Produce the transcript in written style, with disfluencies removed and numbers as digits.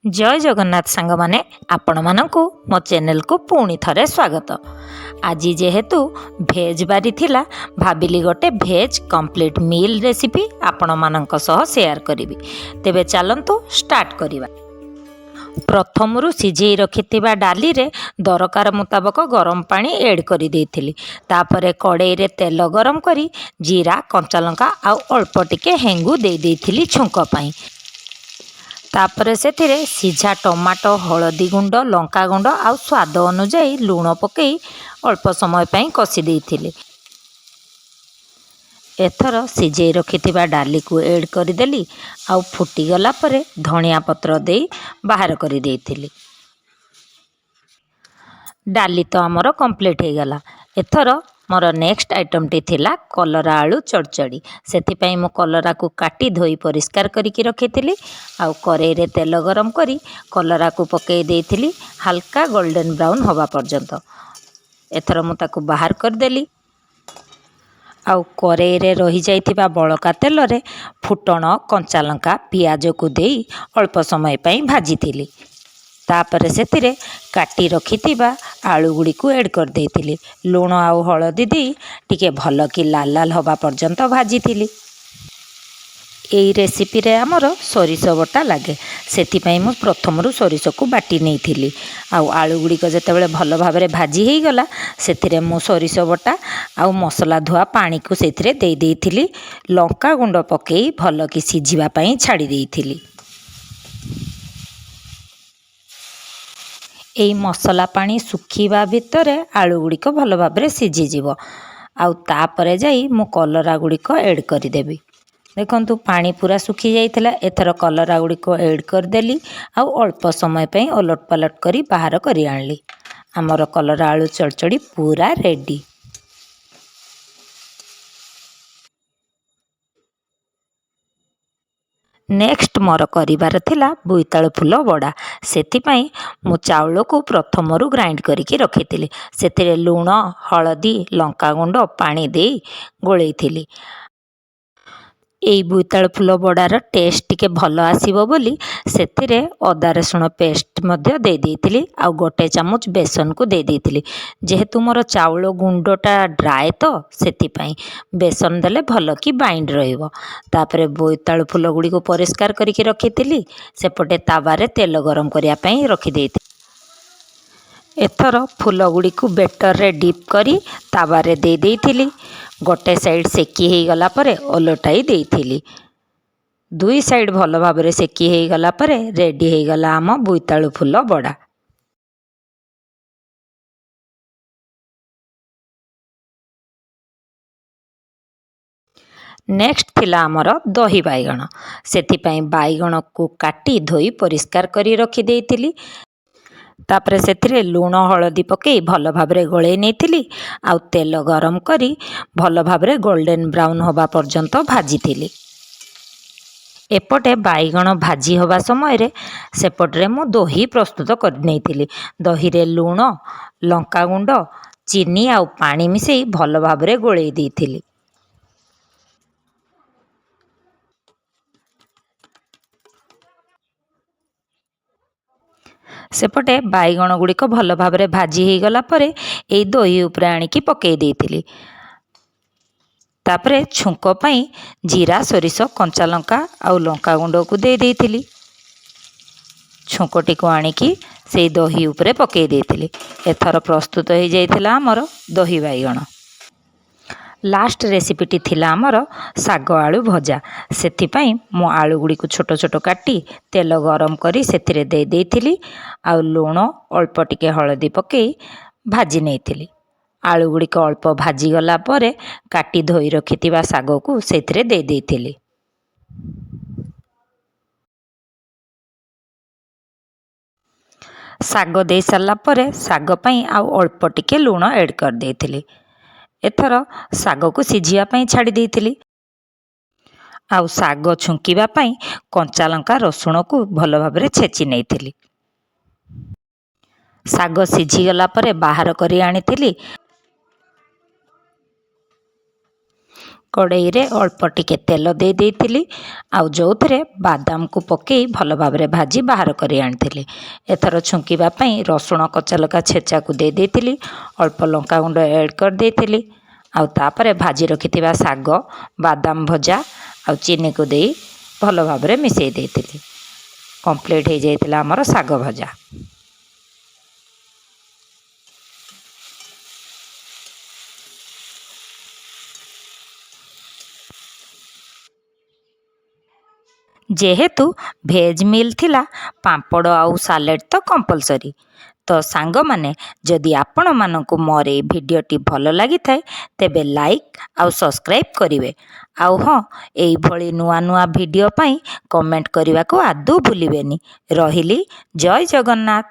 जय जगन्नाथ सांग माने आपण मानकु मो चैनल को पुणी थरे स्वागत। आज जेहेतु भेज बारी थिला भाबिली गोटे भेज कंप्लीट मील रेसिपी आपण मानक सह शेयर करी। तेबे चलंतु स्टार्ट करिबा। प्रथमरु सिझेई रखिथिबा डाली रे दरकार मुताबक गरम पानी ऐड करी देथिली। तापरे कड़ाई रे तेल गरम करी जीरा कंचा लंका आ अल्प टिके हेंगु दे देथिली छुंक पई। तापरे सेथिरे सिझा टमाटो हलदी गुंड लंका गुंड आ स्वाद अनुजाई लूण पकई अल्प समय पई कषि देथिली। एथर सिझेई रखिथिबा डाली को ऐड करदेली आ फुटी गला परे धनिया पत्र देई बाहर कर देथिली। डाली तो आमर कंप्लीट हो गला। एथर मोर नेक्स्ट आइटम टी थिला कलरा आलू चड़चड़ी। से मु कलरा को काटी धोई परिष्कार करके रखी आ कड़ाई रे तेल गरम करी कलरा को पकई देथिली हल्का गोल्डन ब्राउन होबा पर्यंत। एथर मु ताकू बाहर करदेली आ कड़ाई रे रही जाइथिबा बळका तेल रे फुटण कंचा लंका पियाज को देई अल्प समय पई भाजीथिली। तापरे सेतिरे काटी रखिथिबा आलू गुड़ी को ऐड कर देथिली। लूण आउ हलदी दी टिके भल कि लाल लाल होबा पर्यंत भाजीथिली। एई रेसिपी रे हमर सोरिष बटा लागे सेति मु प्रथमरु सोरिष को बाटी नेइथिली। आउ आलू गुड़ी को जेतेबेले भल भाबरे भाजी हेई गला सेतिरे मु सोरिष बटा आउ मसला धुआ पानी को सेतिरे देई देइथिली। लंका गुंड पकेई भल कि सिझिबा पई छाड़ी देइथिली। एई मसला पानी सुखिबा भितरे आलू गुड़ी को भल भाबरे सिझी जीवो। आउ तापरे जाई मु कलरा गुड़ी को ऐड करि देबी। देखंतु पानी पूरा सुखी जाइथिला। एथर कलरा गुड़ी को ऐड कर देली आउ अल्प समय पई ओलट पलट करी बाहर करी आनली। हमर कलरा आलू चड़चड़ी पूरा रेडी। नेक्स्ट मोर करिबार थिला बोईतालु फूल बड़ा। सेथिपाई मु चाउल को प्रथमरु ग्राइंड करिकी रखिथिली। सेथिरे लूण हलदी लंका गुंड पानी देई गोळेइथिली। एई बोईतालु फूल बड़ार टेस्ट टिके भल आसीबो बोली सेथिरे अदा रसुण पेस्ट मध्य दे देइथिली आ गोटे चामच बेसन को दे देइथिली। जेहेतु मोर चाउल गुंडटा ड्राए तो सेथिपाई बेसन देले भल कि बाइंड रहिबो। तापरे बोईतालु फूल गुड़ी को परिष्कार करिके रखिथिली। सेपटे तावारे तेल गरम करिया पई रखि देइथिली। एथर फूल गुड़ी को बेटर रे डीप करी तावारे दे देइथिली। गोटे साइड सेकी हेई गला परे ओलटाई देइथिली। दुई साइड भल भाबरे सेकी हेई गला परे रेडी हेई गला आम बोईतालु फूल बड़ा। नेक्स्ट थिला आमर दही बाइगण। सेथिपाई बाइगण को काटी धोई परिष्कार करी रखी देइथिली। तापरे सेथिरे लूण हलदी पकई भल भाबरे गोळेई नेइथिली आउ तेल गरम करी भल भाबरे गोल्डन ब्राउन होबा पर्यंत भाजीथिली। एपटे बाइगण भाजी होबा समय रे सेपटरे मु दही प्रस्तुत कर नेइथिली। दही रे लूण लंका गुंड चीनी आउ पानी मिसेई भल भाबरे गोळेई देइथिली। सेपटे बाइगण गुड़ी को भल भाबरे भाजी हेई गला परे एई दही उपरे आनिकी पकई देइथिली। तापरे छुंक पई जीरा सोरिष कंचा लंका आउ लंका गुंड को दे देइथिली। छुंकटी को आनिकी सेई दही उपरे पकई देइथिली। एथर प्रस्तुत हो जाइथिला हमर दही बाइगण। लास्ट रेसिपी टी थिला हमर साग आलू भजा। सेथिपाई मु आलू गुड़ी को छोट छोट काटी तेल गरम करी सेथिरे दे देइथिली आउ लूण अल्प टिके हलदी पकई भाजी नेइथिली। आलू गुड़ी को अल्प भाजी गला परे काटी धोई रखिथिबा साग को सेथिरे दे देइथिली। साग दे सारला परे साग पई आउ अल्प टिके लूण ऐड कर देइथिली। एथर साग को सिझिया पई छाड़ी देइथिली। आउ साग छुंकीबा पई कंचा लंका रसुण को भल भाबरे छेची नेइथिली। साग सिझी गला परे बाहर करी आनिथिली। କଡ଼େଇରେ ଅଳ୍ପ ଟିକେ ତେଲ ଦେଇଥିଲି ଆଉ ଯେଉଁଥିରେ ବାଦାମକୁ ପକାଇ ଭଲ ଭାବରେ ଭାଜି ବାହାର କରି ଆଣିଥିଲି। ଏଥର ଛୁଙ୍କିବା ପାଇଁ ରସୁଣ କଞ୍ଚା ଲଙ୍କା ଛେଚାକୁ ଦେଇଥିଲି, ଅଳ୍ପ ଲଙ୍କାଗୁଣ୍ଡ ଏଡ଼୍ କରିଦେଇଥିଲି ଆଉ ତାପରେ ଭାଜି ରଖିଥିବା ଶାଗ, ବାଦାମ ଭଜା ଆଉ ଚିନିକୁ ଦେଇ ଭଲ ଭାବରେ ମିଶାଇ ଦେଇଥିଲି। କମ୍ପ୍ଲିଟ୍ ହେଇଯାଇଥିଲା ଆମର ଶାଗ ଭଜା। ଯେହେତୁ ଭେଜ୍ ମିଲ୍ ଥିଲା, ପାମ୍ପଡ଼ ଆଉ ସାଲାଡ଼ ତ କମ୍ପଲସରି। ତ ସାଙ୍ଗମାନେ, ଯଦି ଆପଣମାନଙ୍କୁ ମୋର এই ଭିଡ଼ିଓଟି ଭଲ ଲାଗିଥାଏ ତେବେ ଲାଇକ୍ ଆଉ ସବସ୍କ୍ରାଇବ୍ କରିବେ। ଆଉ ହଁ, ଏଇଭଳି ନୂଆ ନୂଆ ଭିଡ଼ିଓ ପାଇଁ କମେଣ୍ଟ କରିବାକୁ ଆଦୌ ଭୁଲିବେନି। ରହିଲି, ଜୟ ଜଗନ୍ନାଥ।